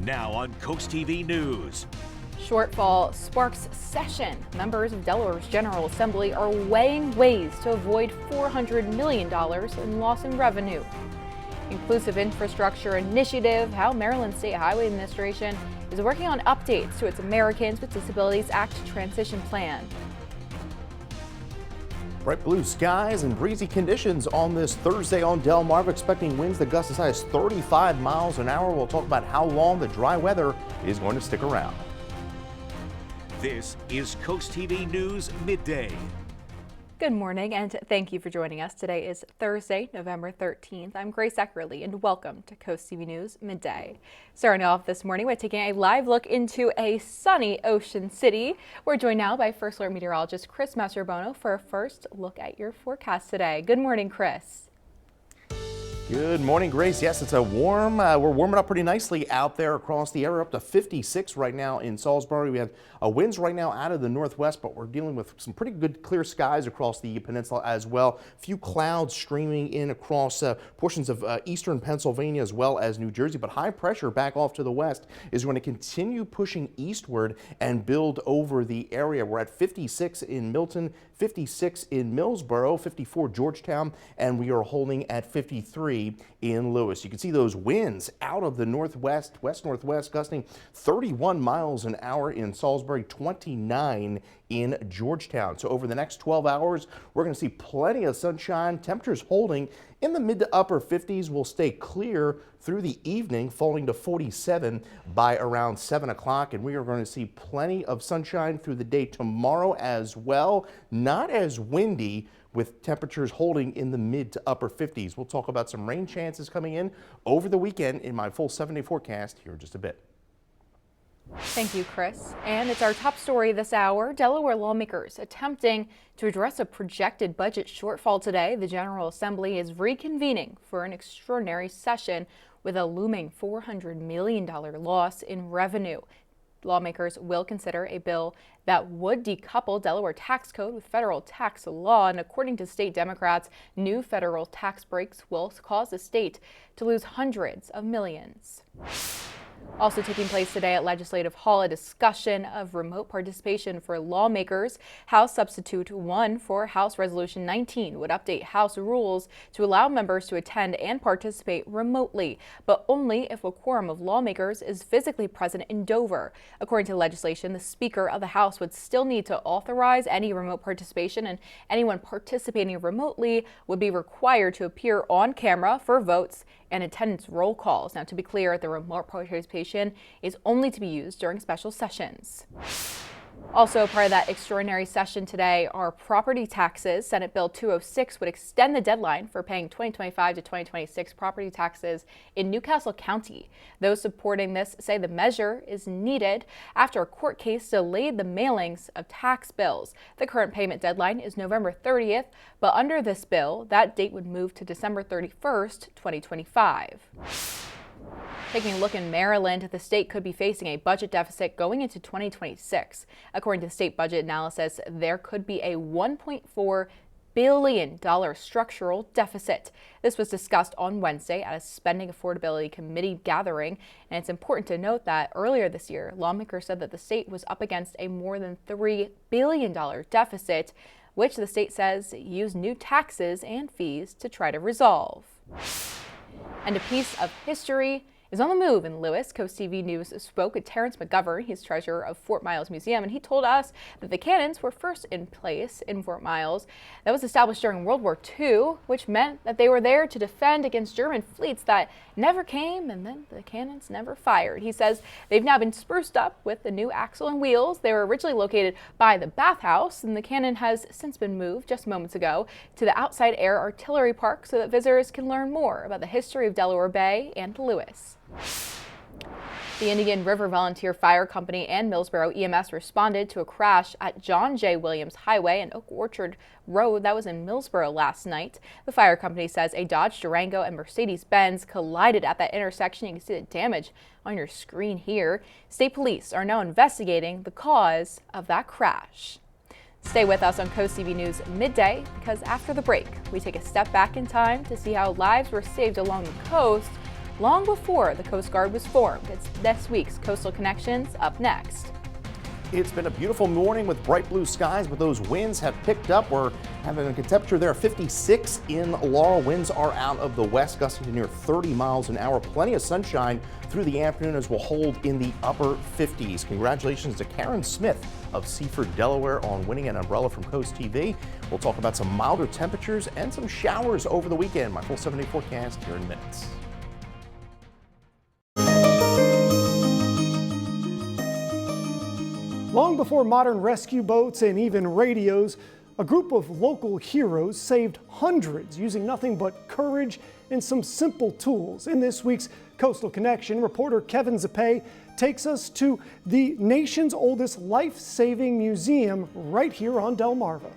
Now on CoastTV News. Shortfall sparks session. Members of Delaware's General Assembly are weighing ways to avoid $400 million in loss in revenue. Inclusive Infrastructure Initiative, how Maryland State Highway Administration is working on updates to its Americans with Disabilities Act transition plan. Bright blue skies and breezy conditions on this Thursday on Delmarva, expecting winds that gust as high as 35 miles an hour. We'll talk about how long the dry weather is going to stick around. This is CoastTV News Midday. Good morning and thank you for joining us. Today is Thursday, November 13th. I'm Grace Eckerly and welcome to CoastTV News Midday. Starting off this morning, we're taking a live look into a sunny Ocean City. We're joined now by First Alert meteorologist Chris Mastrobono for a first look at your forecast today. Good morning, Chris. Good morning, Grace. Yes, it's a warm. We're warming up pretty nicely out there across the area, up to 56 right now in Salisbury. We have winds right now out of the northwest, but we're dealing with some pretty good clear skies across the peninsula as well. A few clouds streaming in across portions of eastern Pennsylvania as well as New Jersey, but high pressure back off to the west is going to continue pushing eastward and build over the area. We're at 56 in Milton, 56 in Millsboro, 54 Georgetown, and we are holding at 53 in Lewis. You can see those winds out of the northwest, west-northwest, gusting 31 miles an hour in Salisbury, 29 in Georgetown. So over the next 12 hours, we're going to see plenty of sunshine. Temperatures holding in the mid to upper 50s. Will stay clear through the evening, falling to 47 by around 7 o'clock. And we are going to see plenty of sunshine through the day tomorrow as well. Not as windy, with temperatures holding in the mid to upper 50s. We'll talk about some rain chances coming in over the weekend in my full 7-day forecast here in just a bit. Thank you, Chris. And it's our top story this hour. Delaware lawmakers attempting to address a projected budget shortfall today. The General Assembly is reconvening for an extraordinary session with a looming $400 million loss in revenue. Lawmakers will consider a bill that would decouple Delaware tax code with federal tax law, and according to state Democrats, new federal tax breaks will cause the state to lose hundreds of millions. Also taking place today at Legislative Hall, a discussion of remote participation for lawmakers. House Substitute 1 for House Resolution 19 would update House rules to allow members to attend and participate remotely, but only if a quorum of lawmakers is physically present in Dover. According to legislation, the Speaker of the House would still need to authorize any remote participation, and anyone participating remotely would be required to appear on camera for votes and attendance roll calls. Now, to be clear, the remote participation is only to be used during special sessions. Also, part of that extraordinary session today are property taxes. Senate Bill 206 would extend the deadline for paying 2025 to 2026 property taxes in Newcastle County. Those supporting this say the measure is needed after a court case delayed the mailings of tax bills. The current payment deadline is November 30th, but under this bill, that date would move to December 31st, 2025. Taking a look in Maryland, the state could be facing a budget deficit going into 2026. According to state budget analysis, there could be a $1.4 billion structural deficit. This was discussed on Wednesday at a Spending Affordability Committee gathering, and it's important to note that earlier this year, lawmakers said that the state was up against a more than $3 billion deficit, which the state says used new taxes and fees to try to resolve. And a piece of history is on the move in Lewis. CoastTV News spoke with Terrence McGovern. He's treasurer of Fort Miles Museum, and he told us that the cannons were first in place in Fort Miles. That was established during World War II, which meant that they were there to defend against German fleets that never came, and then the cannons never fired. He says they've now been spruced up with the new axle and wheels. They were originally located by the bathhouse, and the cannon has since been moved just moments ago to the Outside Air Artillery Park so that visitors can learn more about the history of Delaware Bay and Lewis. The Indian River Volunteer Fire Company and Millsboro EMS responded to a crash at John J. Williams Highway and Oak Orchard Road that was in Millsboro last night. The fire company says a Dodge Durango and Mercedes-Benz collided at that intersection. You can see the damage on your screen here. State police are now investigating the cause of that crash. Stay with us on CoastTV News Midday, because after the break, we take a step back in time to see how lives were saved along the coast long before the Coast Guard was formed. It's this week's Coastal Connections up next. It's been a beautiful morning with bright blue skies, but those winds have picked up. We're having a temperature there of 56 in Laurel. Winds are out of the west, gusting to near 30 miles an hour. Plenty of sunshine through the afternoon as we'll hold in the upper 50s. Congratulations to Karen Smith of Seaford, Delaware on winning an umbrella from CoastTV. We'll talk about some milder temperatures and some showers over the weekend. My full 7-day forecast here in minutes. Long before modern rescue boats and even radios, a group of local heroes saved hundreds using nothing but courage and some simple tools. In this week's Coastal Connection, reporter Kevin Zappe takes us to the nation's oldest life-saving museum right here on Delmarva.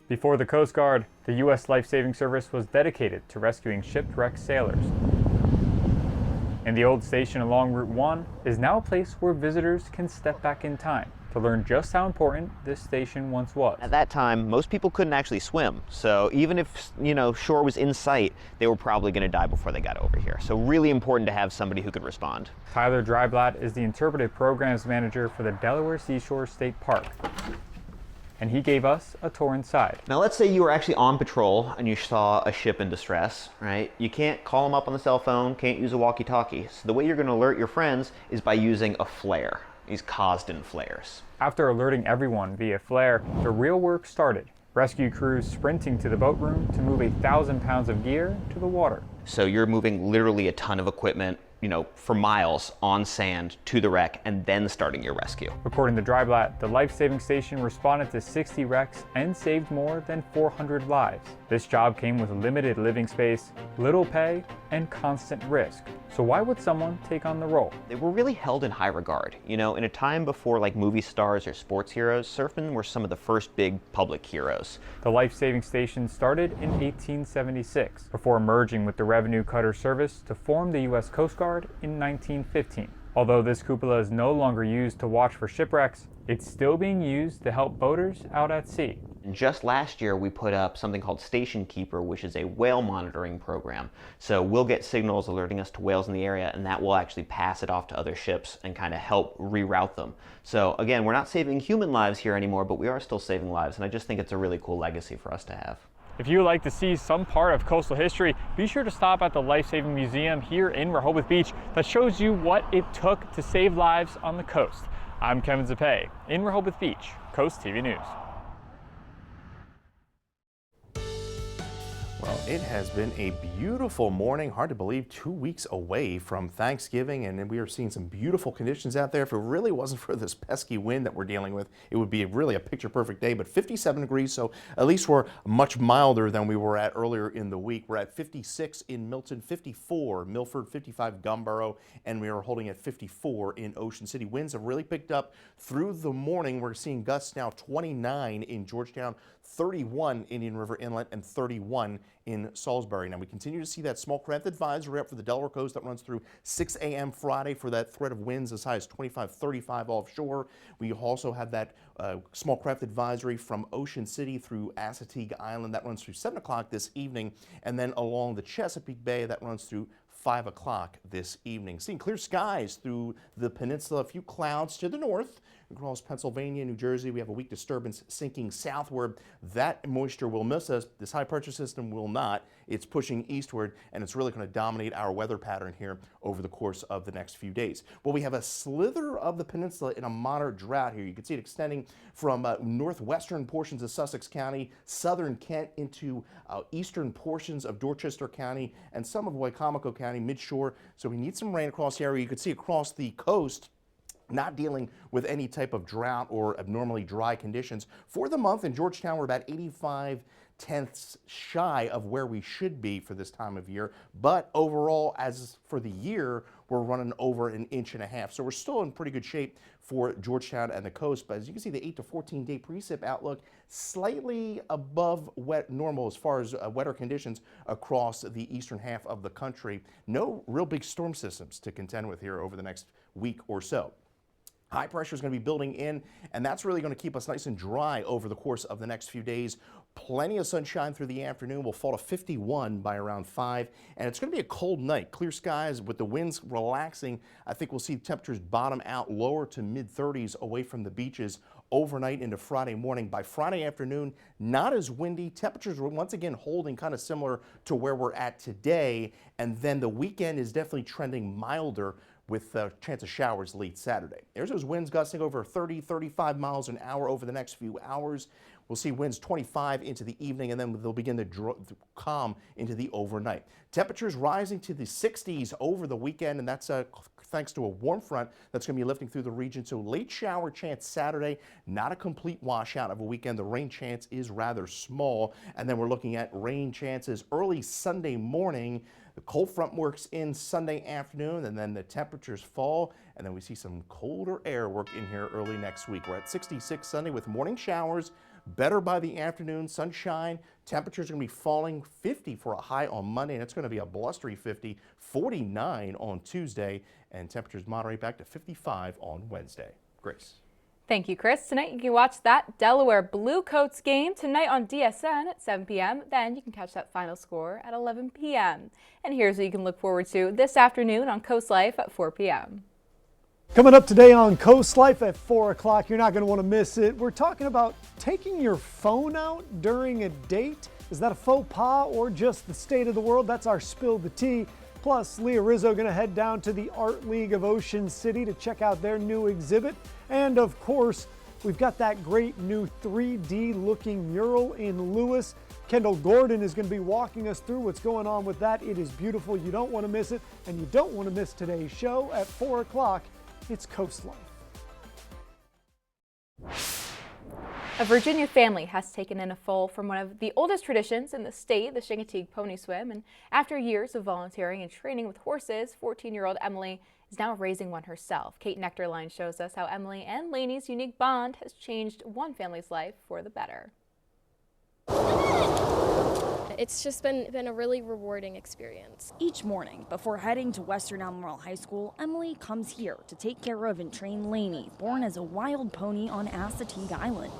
Before the Coast Guard, the U.S. Life Saving Service was dedicated to rescuing shipwrecked sailors. And the old station along Route 1 is now a place where visitors can step back in time to learn just how important this station once was. At that time, most people couldn't actually swim. So even if, shore was in sight, they were probably going to die before they got over here. So really important to have somebody who could respond. Tyler Dryblatt is the interpretive programs manager for the Delaware Seashore State Park. And he gave us a tour inside. Now let's say you were actually on patrol and you saw a ship in distress, right? You can't call them up on the cell phone, can't use a walkie-talkie. So the way you're going to alert your friends is by using a flare, these Cosden flares. After alerting everyone via flare, the real work started. Rescue crews sprinting to the boat room to move 1,000 pounds of gear to the water. So you're moving literally a ton of equipment, for miles on sand to the wreck and then starting your rescue. According to Dryblatt, the life-saving station responded to 60 wrecks and saved more than 400 lives. This job came with limited living space, little pay, and constant risk. So why would someone take on the role? They were really held in high regard. In a time before like movie stars or sports heroes, surfmen were some of the first big public heroes. The life-saving station started in 1876 before merging with the Revenue Cutter Service to form the U.S. Coast Guard in 1915. Although this cupola is no longer used to watch for shipwrecks, it's still being used to help boaters out at sea. And just last year, we put up something called Station Keeper, which is a whale monitoring program. So we'll get signals alerting us to whales in the area, and that will actually pass it off to other ships and kind of help reroute them. So again, we're not saving human lives here anymore, but we are still saving lives, and I just think it's a really cool legacy for us to have. If you would like to see some part of coastal history, be sure to stop at the Life Saving Museum here in Rehoboth Beach that shows you what it took to save lives on the coast. I'm Kevin Zappe in Rehoboth Beach, CoastTV News. Well, it has been a beautiful morning. Hard to believe 2 weeks away from Thanksgiving, and we are seeing some beautiful conditions out there. If it really wasn't for this pesky wind that we're dealing with, it would be really a picture-perfect day, but 57 degrees, so at least we're much milder than we were at earlier in the week. We're at 56 in Milton, 54 Milford, 55 Gumboro, and we are holding at 54 in Ocean City. Winds have really picked up through the morning. We're seeing gusts now 29 in Georgetown, 31 Indian River Inlet, and 31 in Salisbury. Now we continue to see that small craft advisory up for the Delaware coast that runs through 6 a.m. Friday for that threat of winds as high as 25-35 offshore. We also have that small craft advisory from Ocean City through Assateague Island that runs through 7 o'clock this evening, and then along the Chesapeake Bay that runs through 5 o'clock this evening. Seeing clear skies through the peninsula, a few clouds to the north. Across Pennsylvania, New Jersey, we have a weak disturbance sinking southward. That moisture will miss us. This high pressure system will not. It's pushing eastward, and it's really going to dominate our weather pattern here over the course of the next few days. Well, we have a slither of the peninsula in a moderate drought here. You can see it extending from northwestern portions of Sussex County, southern Kent into eastern portions of Dorchester County, and some of Wicomico County, midshore. So we need some rain across the area. You can see across the coast, not dealing with any type of drought or abnormally dry conditions. For the month in Georgetown, we're about 85/10ths shy of where we should be for this time of year. But overall, as for the year, we're running over 1.5 inches. So we're still in pretty good shape for Georgetown and the coast. But as you can see, the 8 to 14 day precip outlook slightly above wet normal as far as wetter conditions across the eastern half of the country. No real big storm systems to contend with here over the next week or so. High pressure is going to be building in, and that's really going to keep us nice and dry over the course of the next few days. Plenty of sunshine through the afternoon. We'll fall to 51 by around 5. And it's going to be a cold night. Clear skies with the winds relaxing. I think we'll see temperatures bottom out lower to mid-30s away from the beaches overnight into Friday morning. By Friday afternoon, not as windy. Temperatures were once again holding kind of similar to where we're at today. And then the weekend is definitely trending milder with a chance of showers late Saturday. There's those winds gusting over 30, 35 miles an hour over the next few hours. We'll see winds 25 into the evening, and then they'll begin to calm into the overnight. Temperatures rising to the 60s over the weekend, and that's thanks to a warm front that's going to be lifting through the region. So late shower chance Saturday, not a complete washout of a weekend. The rain chance is rather small, and then we're looking at rain chances early Sunday morning. The cold front works in Sunday afternoon, and then the temperatures fall, and then we see some colder air work in here early next week. We're at 66 Sunday with morning showers. Better by the afternoon, sunshine. Temperatures are going to be falling. 50 for a high on Monday, and it's going to be a blustery 50. 49 on Tuesday, and temperatures moderate back to 55 on Wednesday. Grace. Thank you, Chris. Tonight you can watch that Delaware Blue Coats game tonight on DSN at 7 p.m. Then you can catch that final score at 11 p.m. And here's what you can look forward to this afternoon on Coast Life at 4 p.m. Coming up today on Coast Life at 4 o'clock, you're not going to want to miss it. We're talking about taking your phone out during a date. Is that a faux pas or just the state of the world? That's our Spill the Tea. Plus, Leah Rizzo going to head down to the Art League of Ocean City to check out their new exhibit. And of course, we've got that great new 3D looking mural in Lewis. Kendall Gordon is going to be walking us through what's going on with that. It is beautiful. You don't want to miss it. And you don't want to miss today's show at 4 o'clock. It's Coast Life. A Virginia family has taken in a foal from one of the oldest traditions in the state, the Chincoteague Pony Swim. And after years of volunteering and training with horses, 14-year-old Emily is now raising one herself. Kate Nectarline shows us how Emily and Lainey's unique bond has changed one family's life for the better. It's just been a really rewarding experience. Each morning, before heading to Western Albemarle High School, Emily comes here to take care of and train Lainey, born as a wild pony on Assateague Island.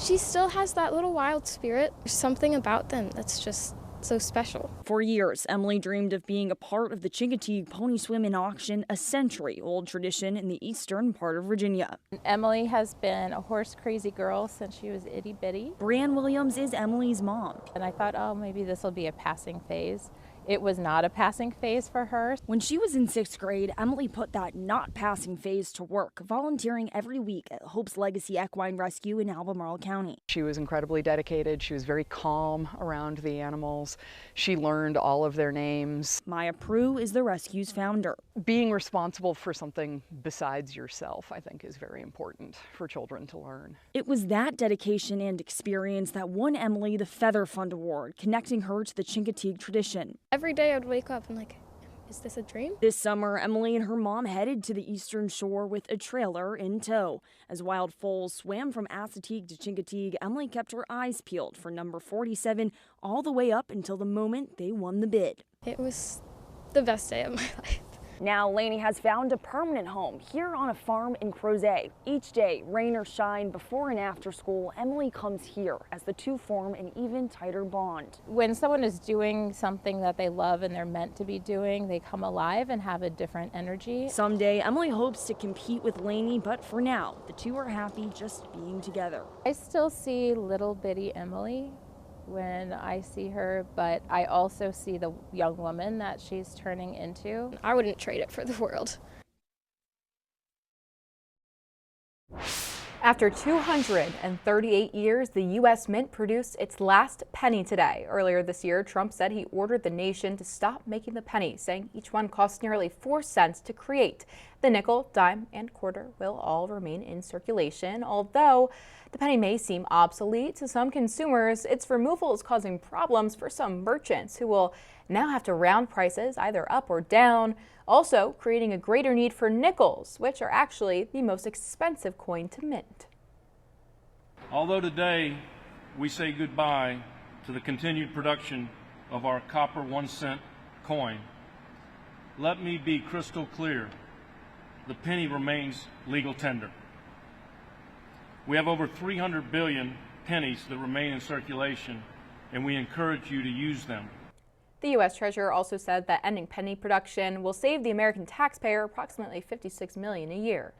She still has that little wild spirit. There's something about them that's just so special. For years, Emily dreamed of being a part of the Chincoteague Pony Swim and Auction, a century-old tradition in the eastern part of Virginia. Emily has been a horse-crazy girl since she was itty-bitty. Brianne Williams is Emily's mom. And I thought, oh, maybe this will be a passing phase. It was not a passing phase for her. When she was in 6th grade, Emily put that not passing phase to work, volunteering every week at Hope's Legacy Equine Rescue in Albemarle County. She was incredibly dedicated. She was very calm around the animals. She learned all of their names. Maya Prue is the rescue's founder. Being responsible for something besides yourself, I think, is very important for children to learn. It was that dedication and experience that won Emily the Feather Fund Award, connecting her to the Chincoteague tradition. Every day I'd wake up and like, is this a dream? This summer, Emily and her mom headed to the eastern shore with a trailer in tow. As wild foals swam from Assateague to Chincoteague, Emily kept her eyes peeled for number 47 all the way up until the moment they won the bid. It was the best day of my life. Now Lainey has found a permanent home here on a farm in Crozet. Each day, rain or shine, before and after school, Emily comes here as the two form an even tighter bond. When someone is doing something that they love and they're meant to be doing, they come alive and have a different energy. Someday, Emily hopes to compete with Lainey, but for now, the two are happy just being together. I still see little bitty Emily when I see her, but I also see the young woman that she's turning into. I wouldn't trade it for the world. After 238 years, the U.S. Mint produced its last penny today. Earlier this year, Trump said he ordered the nation to stop making the penny, saying each one costs nearly 4 cents to create. The nickel, dime, and quarter will all remain in circulation, although the penny may seem obsolete to some consumers. Its removal is causing problems for some merchants who will now have to round prices either up or down, also creating a greater need for nickels, which are actually the most expensive coin to mint. Although today we say goodbye to the continued production of our copper 1 cent coin, let me be crystal clear. The penny remains legal tender. We have over 300 billion pennies that remain in circulation, and we encourage you to use them. The U.S. Treasurer also said that ending penny production will save the American taxpayer approximately $56 million a year.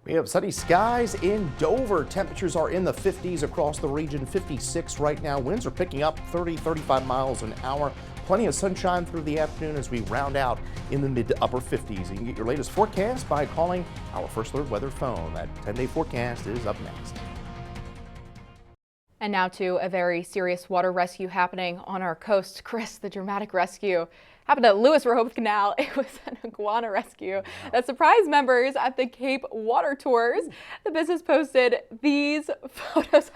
We have sunny skies in Dover. Temperatures are in the 50s across the region, 56 right now. Winds are picking up 30-35 miles an hour. Plenty of sunshine through the afternoon as we round out in the mid to upper 50s. You can get your latest forecast by calling our First Alert Weather phone. That 10-day forecast is up next. And now to a very serious water rescue happening on our coast. Chris, the dramatic rescue happened at Lewis Rehoboth Canal. It was an iguana rescue that surprised members at the Cape Water Tours. The business posted these photos.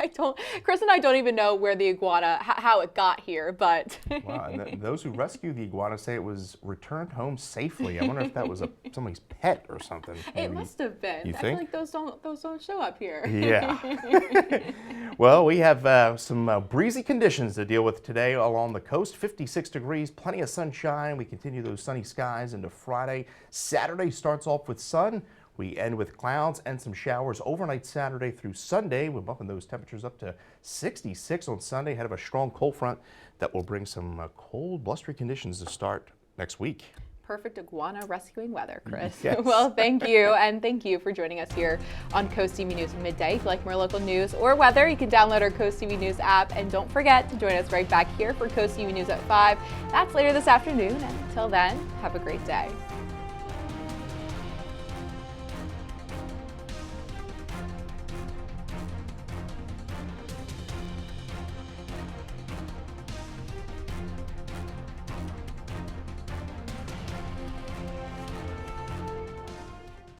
Chris and I don't even know where the iguana, how it got here, but. Wow, and those who rescued the iguana say it was returned home safely. I wonder if that was somebody's pet or something. Maybe. It must have been. You I think? feel like those don't show up here. Yeah. Well, we have some breezy conditions to deal with today along the coast. 56 degrees, plenty of sunshine. We continue those sunny skies into Friday. Saturday starts off with sun. We end with clouds and some showers overnight Saturday through Sunday. We're bumping those temperatures up to 66 on Sunday ahead of a strong cold front that will bring some cold, blustery conditions to start next week. Perfect iguana rescuing weather, Chris. Yes. Well, thank you, and thank you for joining us here on Coast TV News Midday. If you like more local news or weather, you can download our Coast TV News app, and don't forget to join us right back here for Coast TV News at 5. That's later this afternoon, and until then, have a great day.